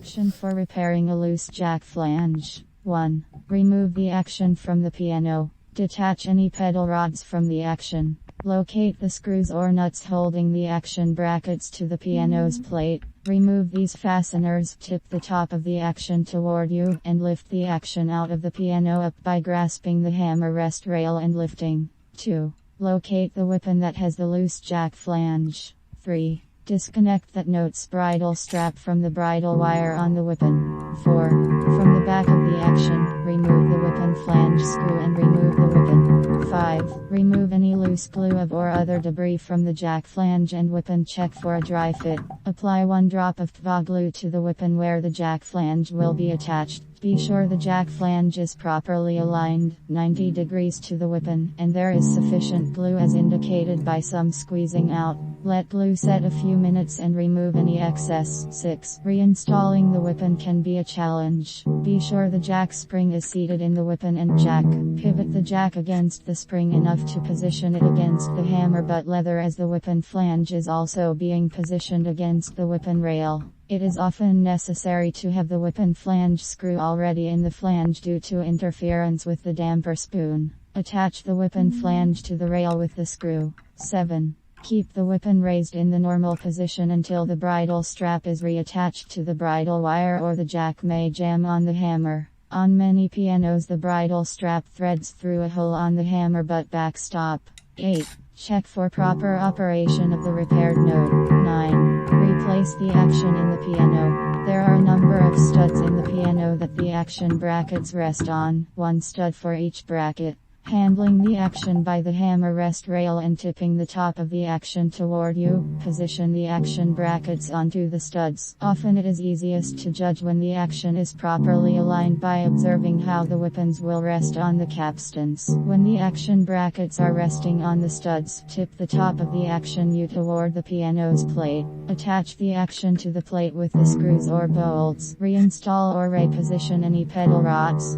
Action for repairing a loose jack flange. 1. Remove the action from the piano. Detach any pedal rods from the action. Locate the screws or nuts holding the action brackets to the piano's plate. Remove these fasteners, tip the top of the action toward you, and lift the action out of the piano up by grasping the hammer rest rail and lifting. 2. Locate the wippen that has the loose jack flange. 3. Disconnect that note's bridle strap from the bridle wire on the wippen. 4. From the back of the action, remove the wippen flange screw and remove the wippen. 5. Remove any loose glue or other debris from the jack flange and wippen. Check for a dry fit. Apply 1 drop of PVA glue to the wippen where the jack flange will be attached. Be sure the jack flange is properly aligned, 90 degrees to the wippen, and there is sufficient glue as indicated by some squeezing out. Let glue set a few minutes and remove any excess. 6. Reinstalling the wippen can be a challenge. Be sure the jack spring is seated in the wippen and jack. Pivot the jack against the spring enough to position it against the hammer butt leather as the wippen flange is also being positioned against the wippen rail. It is often necessary to have the wippen flange screw already in the flange due to interference with the damper spoon. Attach the wippen flange to the rail with the screw. 7. Keep the wippen raised in the normal position until the bridle strap is reattached to the bridle wire or the jack may jam on the hammer. On many pianos the bridle strap threads through a hole on the hammer butt backstop. 8. Check for proper operation of the repaired note. 9. Replace the action in the piano. There are a number of studs in the piano that the action brackets rest on, 1 stud for each bracket. Handling the action by the hammer rest rail and tipping the top of the action toward you, position the action brackets onto the studs. Often it is easiest to judge when the action is properly aligned by observing how the wippens will rest on the capstans. When the action brackets are resting on the studs, tip the top of the action U toward the piano's plate. Attach the action to the plate with the screws or bolts. Reinstall or reposition any pedal rods.